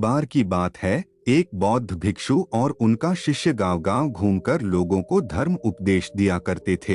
बार की बात है, एक बौद्ध भिक्षु और उनका शिष्य गांव-गांव घूमकर लोगों को धर्म उपदेश दिया करते थे।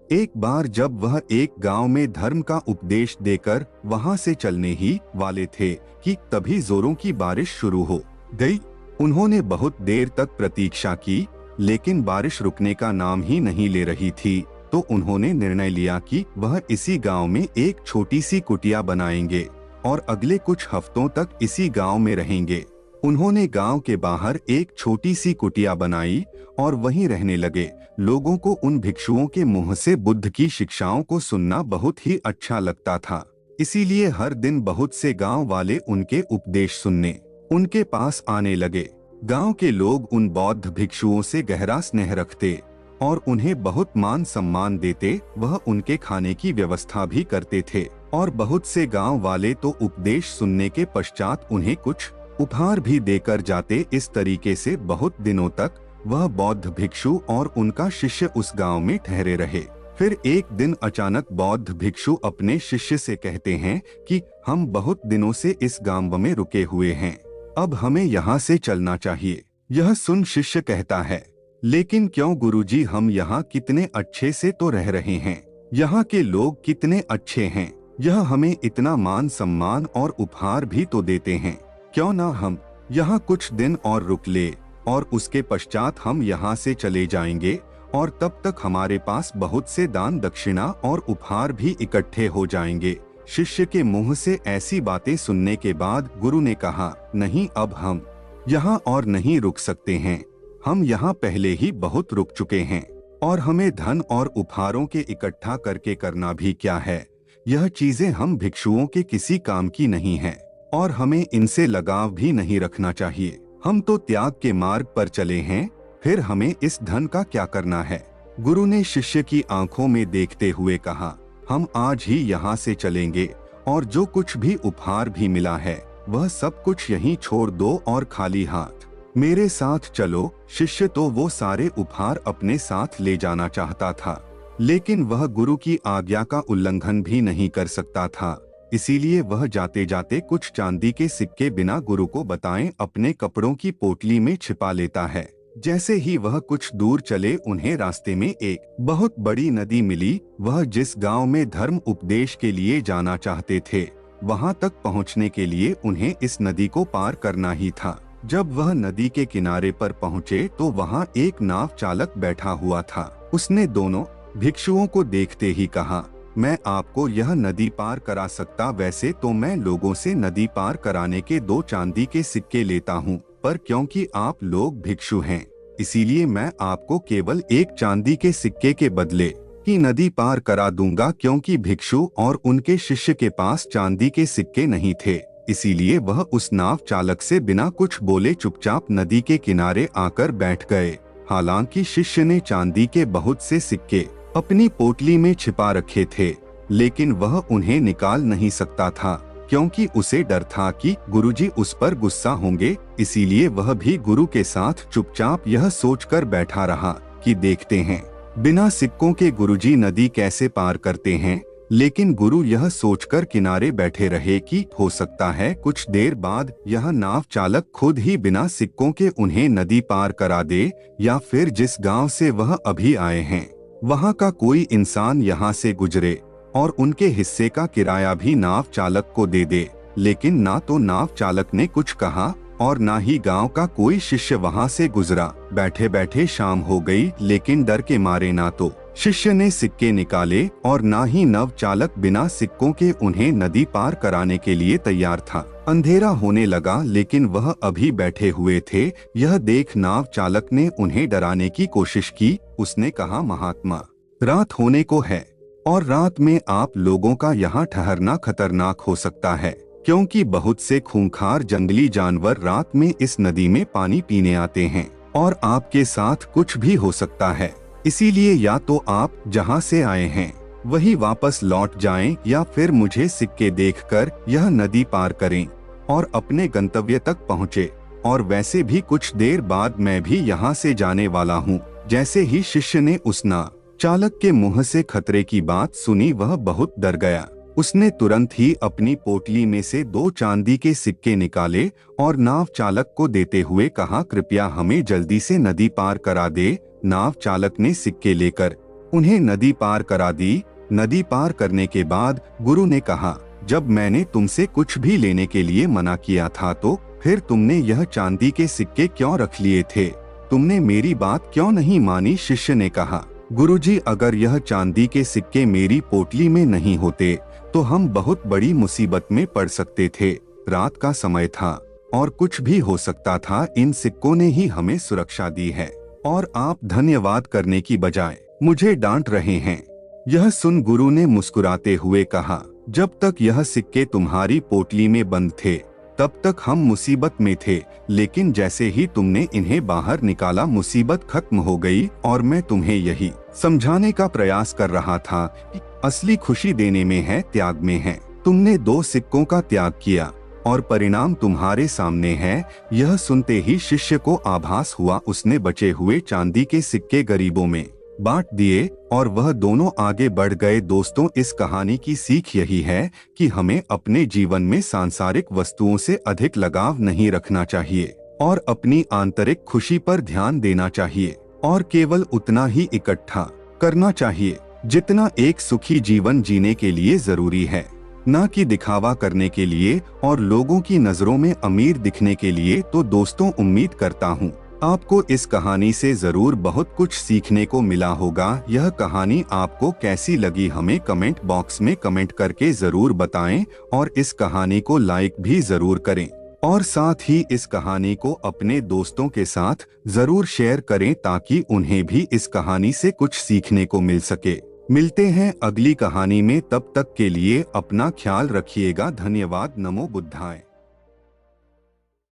एक बार जब वह एक गांव में धर्म का उपदेश देकर वहां से चलने ही वाले थे कि तभी जोरों की बारिश शुरू हो गई। उन्होंने बहुत देर तक प्रतीक्षा की, लेकिन बारिश रुकने का नाम ही नहीं ले रही थी। तो उन्होंने निर्णय लिया कि वह इसी गांव में एक छोटी सी कुटिया बनाएंगे और अगले कुछ हफ्तों तक इसी गांव में रहेंगे। उन्होंने गांव के बाहर एक छोटी सी कुटिया बनाई और वहीं रहने लगे। लोगों को उन भिक्षुओं के मुंह से बुद्ध की शिक्षाओं को सुनना बहुत ही अच्छा लगता था, इसीलिए हर दिन बहुत से गांव वाले उनके उपदेश सुनने उनके पास आने लगे। गांव के लोग उन बौद्ध भिक्षुओं से गहरा स्नेह रखते और उन्हें बहुत मान सम्मान देते। वह उनके खाने की व्यवस्था भी करते थे और बहुत से गांव वाले तो उपदेश सुनने के पश्चात उन्हें कुछ उपहार भी देकर जाते। इस तरीके से बहुत दिनों तक वह बौद्ध भिक्षु और उनका शिष्य उस गांव में ठहरे रहे। फिर एक दिन अचानक बौद्ध भिक्षु अपने शिष्य से कहते हैं कि हम बहुत दिनों से इस गांव में रुके हुए हैं, अब हमें यहाँ से चलना चाहिए। यह सुन शिष्य कहता है, लेकिन क्यों गुरुजी, हम यहाँ कितने अच्छे से तो रह रहे हैं, यहाँ के लोग कितने अच्छे हैं, यह हमें इतना मान सम्मान और उपहार भी तो देते हैं, क्यों ना हम यहाँ कुछ दिन और रुक ले और उसके पश्चात हम यहाँ से चले जाएंगे और तब तक हमारे पास बहुत से दान दक्षिणा और उपहार भी इकट्ठे हो जाएंगे। शिष्य के मुंह से ऐसी बातें सुनने के बाद गुरु ने कहा, नहीं, अब हम यहाँ और नहीं रुक सकते हैं, हम यहाँ पहले ही बहुत रुक चुके हैं और हमें धन और उपहारों के इकट्ठा करके करना भी क्या है। यह चीजें हम भिक्षुओं के किसी काम की नहीं है और हमें इनसे लगाव भी नहीं रखना चाहिए। हम तो त्याग के मार्ग पर चले हैं, फिर हमें इस धन का क्या करना है। गुरु ने शिष्य की आंखों में देखते हुए कहा, हम आज ही यहाँ से चलेंगे और जो कुछ भी उपहार भी मिला है वह सब कुछ यहीं छोड़ दो और खाली हाथ मेरे साथ चलो। शिष्य तो वो सारे उपहार अपने साथ ले जाना चाहता था, लेकिन वह गुरु की आज्ञा का उल्लंघन भी नहीं कर सकता था, इसीलिए वह जाते जाते कुछ चांदी के सिक्के बिना गुरु को बताए अपने कपड़ों की पोटली में छिपा लेता है। जैसे ही वह कुछ दूर चले, उन्हें रास्ते में एक बहुत बड़ी नदी मिली। वह जिस गांव में धर्म उपदेश के लिए जाना चाहते थे, वहां तक पहुंचने के लिए उन्हें इस नदी को पार करना ही था। जब वह नदी के किनारे पर पहुंचे तो वहां एक नाव चालक बैठा हुआ था। उसने दोनों भिक्षुओं को देखते ही कहा, मैं आपको यह नदी पार करा सकता, वैसे तो मैं लोगों से नदी पार कराने के 2 चांदी के सिक्के लेता हूँ, पर क्योंकि आप लोग भिक्षु हैं, इसीलिए मैं आपको केवल 1 चांदी के सिक्के के बदले की नदी पार करा दूंगा। क्योंकि भिक्षु और उनके शिष्य के पास चांदी के सिक्के नहीं थे, इसीलिए वह उस नाव चालक से बिना कुछ बोले चुपचाप नदी के किनारे आकर बैठ गए। हालांकि शिष्य ने चांदी के बहुत से सिक्के अपनी पोटली में छिपा रखे थे, लेकिन वह उन्हें निकाल नहीं सकता था, क्योंकि उसे डर था कि गुरुजी उस पर गुस्सा होंगे। इसीलिए वह भी गुरु के साथ चुपचाप यह सोचकर बैठा रहा कि देखते हैं बिना सिक्कों के गुरुजी नदी कैसे पार करते हैं। लेकिन गुरु यह सोचकर किनारे बैठे रहे कि हो सकता है कुछ देर बाद यह नाव चालक खुद ही बिना सिक्कों के उन्हें नदी पार करा दे, या फिर जिस गांव से वह अभी आए हैं वहां का कोई इंसान यहां से गुजरे और उनके हिस्से का किराया भी नाव चालक को दे दे। लेकिन ना तो नाव चालक ने कुछ कहा और ना ही गांव का कोई शिष्य वहां से गुजरा। बैठे बैठे शाम हो गई, लेकिन डर के मारे ना तो शिष्य ने सिक्के निकाले और ना ही नव चालक बिना सिक्कों के उन्हें नदी पार कराने के लिए तैयार था। अंधेरा होने लगा, लेकिन वह अभी बैठे हुए थे। यह देख नाव चालक ने उन्हें डराने की कोशिश की। उसने कहा, महात्मा, रात होने को है और रात में आप लोगों का यहाँ ठहरना खतरनाक हो सकता है, क्योंकि बहुत से खूंखार जंगली जानवर रात में इस नदी में पानी पीने आते हैं और आपके साथ कुछ भी हो सकता है। इसीलिए या तो आप जहां से आए हैं वही वापस लौट जाएं, या फिर मुझे सिक्के देखकर यह नदी पार करें और अपने गंतव्य तक पहुँचे। और वैसे भी कुछ देर बाद मैं भी यहाँ से जाने वाला हूँ। जैसे ही शिष्य ने उस नाव चालक के मुंह से खतरे की बात सुनी, वह बहुत डर गया। उसने तुरंत ही अपनी पोटली में से 2 चांदी के सिक्के निकाले और नाव चालक को देते हुए कहा, कृपया हमें जल्दी से नदी पार करा दे। नाव चालक ने सिक्के लेकर उन्हें नदी पार करा दी। नदी पार करने के बाद गुरु ने कहा, जब मैंने तुमसे कुछ भी लेने के लिए मना किया था तो फिर तुमने यह चांदी के सिक्के क्यों रख लिए थे? तुमने मेरी बात क्यों नहीं मानी? शिष्य ने कहा, गुरुजी, अगर यह चांदी के सिक्के मेरी पोटली में नहीं होते तो हम बहुत बड़ी मुसीबत में पड़ सकते थे। रात का समय था और कुछ भी हो सकता था। इन सिक्कों ने ही हमें सुरक्षा दी है और आप धन्यवाद करने की बजाय मुझे डांट रहे हैं। यह सुन गुरु ने मुस्कुराते हुए कहा, जब तक यह सिक्के तुम्हारी पोटली में बंद थे तब तक हम मुसीबत में थे, लेकिन जैसे ही तुमने इन्हें बाहर निकाला मुसीबत खत्म हो गई। और मैं तुम्हें यही समझाने का प्रयास कर रहा था कि असली खुशी देने में है, त्याग में है। तुमने 2 सिक्कों का त्याग किया और परिणाम तुम्हारे सामने है। यह सुनते ही शिष्य को आभास हुआ। उसने बचे हुए चांदी के सिक्के गरीबों में बांट दिए और वह दोनों आगे बढ़ गए। दोस्तों, इस कहानी की सीख यही है कि हमें अपने जीवन में सांसारिक वस्तुओं से अधिक लगाव नहीं रखना चाहिए और अपनी आंतरिक खुशी पर ध्यान देना चाहिए और केवल उतना ही इकट्ठा करना चाहिए जितना एक सुखी जीवन जीने के लिए जरूरी है, न कि दिखावा करने के लिए और लोगों की नजरों में अमीर दिखने के लिए। तो दोस्तों, उम्मीद करता हूँ आपको इस कहानी से जरूर बहुत कुछ सीखने को मिला होगा। यह कहानी आपको कैसी लगी हमें कमेंट बॉक्स में कमेंट करके जरूर बताएं और इस कहानी को लाइक भी जरूर करें और साथ ही इस कहानी को अपने दोस्तों के साथ जरूर शेयर करें ताकि उन्हें भी इस कहानी से कुछ सीखने को मिल सके। मिलते हैं अगली कहानी में, तब तक के लिए अपना ख्याल रखिएगा। धन्यवाद। नमो बुद्धाय।